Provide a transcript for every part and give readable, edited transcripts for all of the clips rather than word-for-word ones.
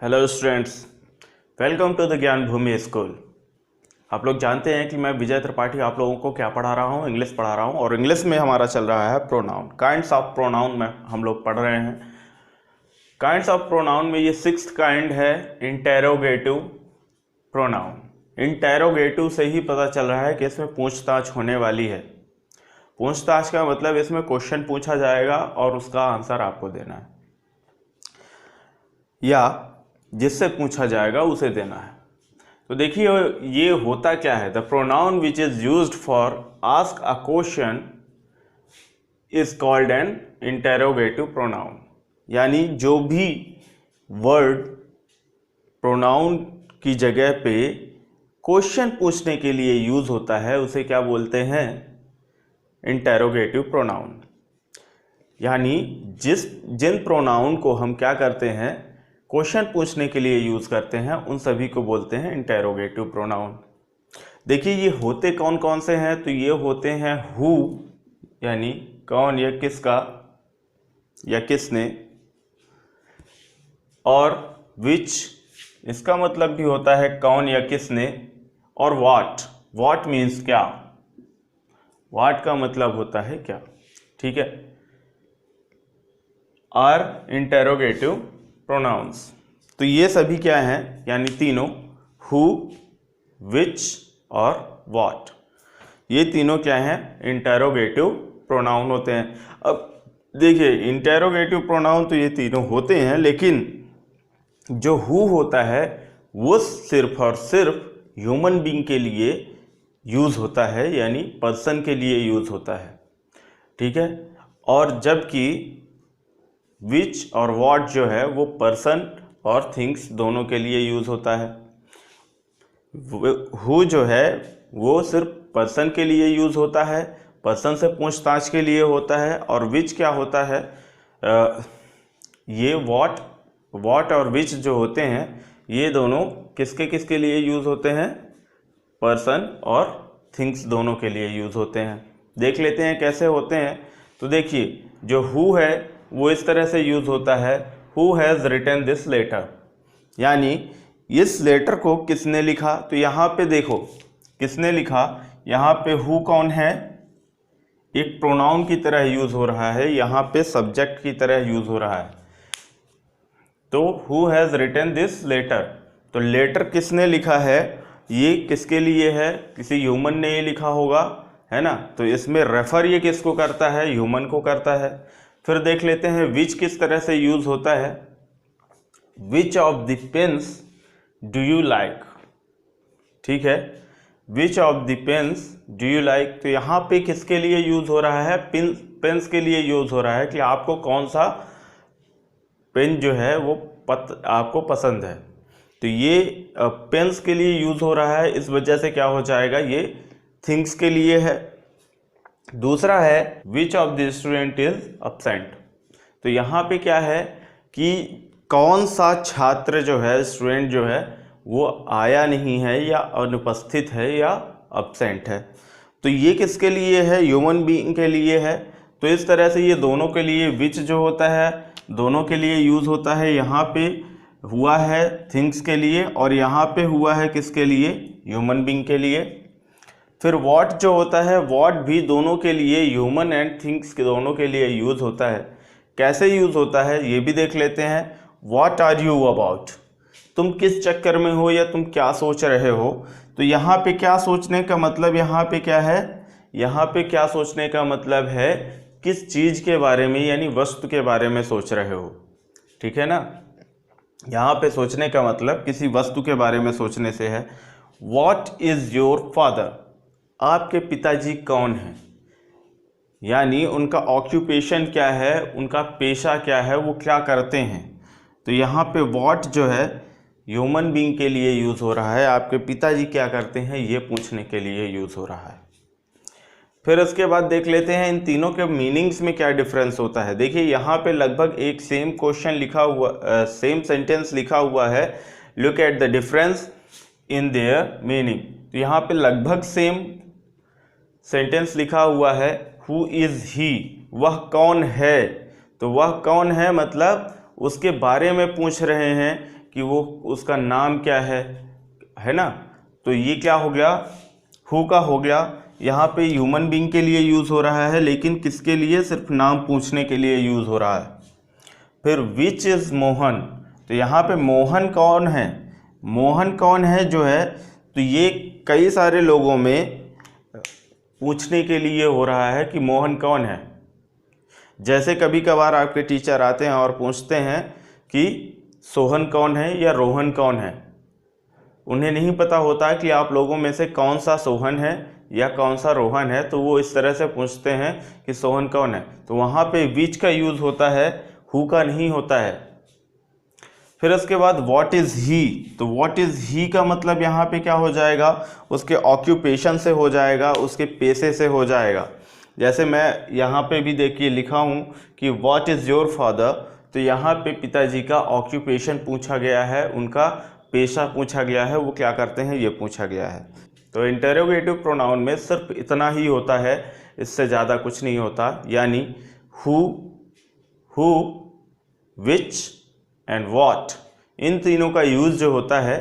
Hello students, welcome to the Gyan Bhumi school. आप लोग जानते हैं कि मैं विजय त्रिपाठी आप लोगों को क्या पढ़ा रहा हूँ, इंग्लिश पढ़ा रहा हूँ। और इंग्लिश में हमारा चल रहा है प्रोनाउन, काइंड्स ऑफ प्रोनाउन में हम लोग पढ़ रहे हैं। काइंड्स ऑफ प्रोनाउन में ये 6th काइंड है इंटेरोगेटिव प्रोनाउन। इंटेरोगेटिव से ही पता चल रहा है कि इसमें पूछताछ होने वाली है। पूछताछ का मतलब इसमें क्वेश्चन पूछा जाएगा और उसका आंसर आपको देना है, या जिससे पूछा जाएगा उसे देना है। तो देखिए ये होता क्या है। The pronoun which is used for ask a question is called an interrogative pronoun. यानी जो भी वर्ड प्रोनाउन की जगह पे क्वेश्चन पूछने के लिए यूज होता है उसे क्या बोलते हैं? Interrogative pronoun. यानी जिन प्रोनाउन को हम क्या करते हैं, क्वेश्चन पूछने के लिए यूज करते हैं, उन सभी को बोलते हैं इंटेरोगेटिव प्रोनाउन। देखिए ये होते कौन कौन से हैं, तो ये होते हैं हु यानी कौन या किसका या किसने, और विच इसका मतलब भी होता है कौन या किसने, और व्हाट मीन्स क्या, व्हाट का मतलब होता है क्या। ठीक है, आर इंटेरोगेटिव प्रोनाउंस। तो ये सभी क्या हैं, यानी तीनों हु, विच और व्हाट, ये तीनों क्या हैं? इंटेरोगेटिव प्रोनाउन होते हैं। अब देखिए इंटेरोगेटिव प्रोनाउन तो ये तीनों होते हैं, लेकिन जो हु होता है वो सिर्फ और सिर्फ ह्यूमन बीइंग के लिए यूज होता है, यानी पर्सन के लिए यूज होता है। ठीक है, और जबकि विच और व्हाट जो है वो पर्सन और थिंग्स दोनों के लिए यूज होता है। हु जो है वो सिर्फ पर्सन के लिए यूज होता है, पर्सन से पूछताछ के लिए होता है। और विच क्या होता है, ये व्हाट और विच जो होते हैं ये दोनों किसके लिए यूज होते हैं? पर्सन और थिंग्स दोनों के लिए यूज होते हैं। देख लेते हैं कैसे होते हैं। तो देखिए जो हु है वो इस तरह से यूज होता है, who has written this letter, यानी इस लेटर को किसने लिखा। तो यहाँ पे देखो किसने लिखा, यहाँ पे हु कौन है, एक प्रोनाउन की तरह यूज हो रहा है, यहाँ पे सब्जेक्ट की तरह यूज हो रहा है। तो who has written this letter, तो लेटर किसने लिखा है, ये किसके लिए है? किसी ह्यूमन ने ये लिखा होगा, है ना। तो इसमें रेफर ये किसको करता है? ह्यूमन को करता है। फिर देख लेते हैं विच किस तरह से यूज होता है। Which of the pens do you like. ठीक है, which of the pens do you like, तो यहाँ पे किसके लिए यूज हो रहा है? पेन्स के लिए यूज हो रहा है कि आपको कौन सा पेन जो है वो आपको पसंद है। तो ये पेन्स के लिए यूज हो रहा है, इस वजह से क्या हो जाएगा, ये थिंग्स के लिए है। दूसरा है which of the student is absent. तो यहाँ पे क्या है कि कौन सा छात्र जो है, स्टूडेंट जो है वो आया नहीं है या अनुपस्थित है या एब्सेंट है। तो ये किसके लिए है? ह्यूमन बीइंग के लिए है। तो इस तरह से ये दोनों के लिए विच जो होता है दोनों के लिए यूज होता है। यहाँ पे हुआ है थिंग्स के लिए और यहाँ पे हुआ है किसके लिए? ह्यूमन बीइंग के लिए। फिर व्हाट जो होता है, व्हाट भी दोनों के लिए, ह्यूमन एंड थिंग्स के दोनों के लिए यूज होता है। कैसे यूज होता है ये भी देख लेते हैं। व्हाट आर यू अबाउट, तुम किस चक्कर में हो या तुम क्या सोच रहे हो। तो यहाँ पे क्या सोचने का मतलब, यहाँ पे क्या है, यहाँ पे क्या सोचने का मतलब है, किस चीज के बारे में, यानी वस्तु के बारे में सोच रहे हो। ठीक है ना, यहाँ पे सोचने का मतलब किसी वस्तु के बारे में सोचने से है। व्हाट इज योर फादर, आपके पिताजी कौन हैं, यानी उनका ऑक्यूपेशन क्या है, उनका पेशा क्या है, वो क्या करते हैं। तो यहाँ पे व्हाट जो है ह्यूमन बीइंग के लिए यूज़ हो रहा है, आपके पिताजी क्या करते हैं ये पूछने के लिए यूज़ हो रहा है। फिर उसके बाद देख लेते हैं इन तीनों के मीनिंग्स में क्या डिफरेंस होता है। देखिए यहाँ पे लगभग एक सेम क्वेश्चन लिखा हुआ, सेम सेंटेंस लिखा हुआ है। Look at the difference in their meaning. तो यहाँ पे लगभग सेम सेंटेंस लिखा हुआ है। हु इज़ ही, वह कौन है। तो वह कौन है मतलब उसके बारे में पूछ रहे हैं कि वो उसका नाम क्या है ना। तो ये क्या हो गया, हु का हो गया। यहाँ पे ह्यूमन बीइंग के लिए यूज़ हो रहा है, लेकिन किसके लिए, सिर्फ नाम पूछने के लिए यूज़ हो रहा है। फिर विच इज़ मोहन, तो यहाँ पे मोहन कौन है, मोहन कौन है जो है, तो ये कई सारे लोगों में पूछने के लिए हो रहा है कि मोहन कौन है। जैसे कभी कभार आपके टीचर आते हैं और पूछते हैं कि सोहन कौन है या रोहन कौन है, उन्हें नहीं पता होता कि आप लोगों में से कौन सा सोहन है या कौन सा रोहन है, तो वो इस तरह से पूछते हैं कि सोहन कौन है। तो वहाँ पे विच का यूज़ होता है, हु का नहीं होता है। फिर उसके बाद व्हाट इज़ ही, तो व्हाट इज़ ही का मतलब यहाँ पे क्या हो जाएगा, उसके ऑक्यूपेशन से हो जाएगा, उसके पेशे से हो जाएगा। जैसे मैं यहाँ पे भी देखिए लिखा हूँ कि व्हाट इज़ योर फादर, तो यहाँ पे पिताजी का ऑक्यूपेशन पूछा गया है, उनका पेशा पूछा गया है, वो क्या करते हैं ये पूछा गया है। तो इंटरोगेटिव प्रोनाउन में सिर्फ इतना ही होता है, इससे ज़्यादा कुछ नहीं होता, यानी हु, विच एंड व्हाट, इन तीनों का यूज़ जो होता है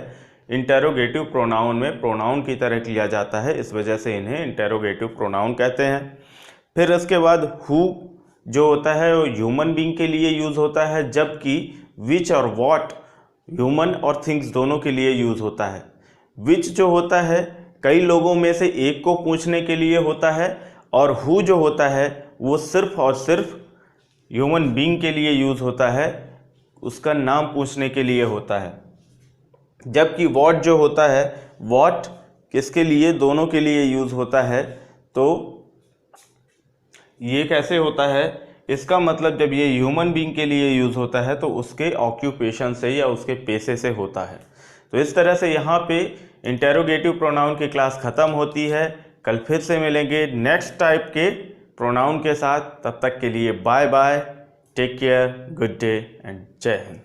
इंटरोगेटिव प्रोनाउन में प्रोनाउन की तरह किया जाता है, इस वजह से इन्हें इंटरोगेटिव प्रोनाउन कहते हैं। फिर इसके बाद हु जो होता है वो ह्यूमन बीइंग के लिए यूज़ होता है, जबकि विच और व्हाट ह्यूमन और थिंग्स दोनों के लिए यूज़ होता है। विच जो होता है कई लोगों में से एक को पूछने के लिए होता है, और हु जो होता है वो सिर्फ और सिर्फ ह्यूमन बीइंग के लिए यूज़ होता है, उसका नाम पूछने के लिए होता है। जबकि व्हाट जो होता है, व्हाट किसके लिए, दोनों के लिए यूज़ होता है। तो ये कैसे होता है, इसका मतलब जब ये ह्यूमन बीइंग के लिए यूज़ होता है तो उसके ऑक्यूपेशन से या उसके पेशे से होता है। तो इस तरह से यहाँ पे इंटरोगेटिव प्रोनाउन की क्लास ख़त्म होती है। कल फिर से मिलेंगे नेक्स्ट टाइप के प्रोनाउन के साथ। तब तक के लिए bye bye, take care, good day and जय हिंद।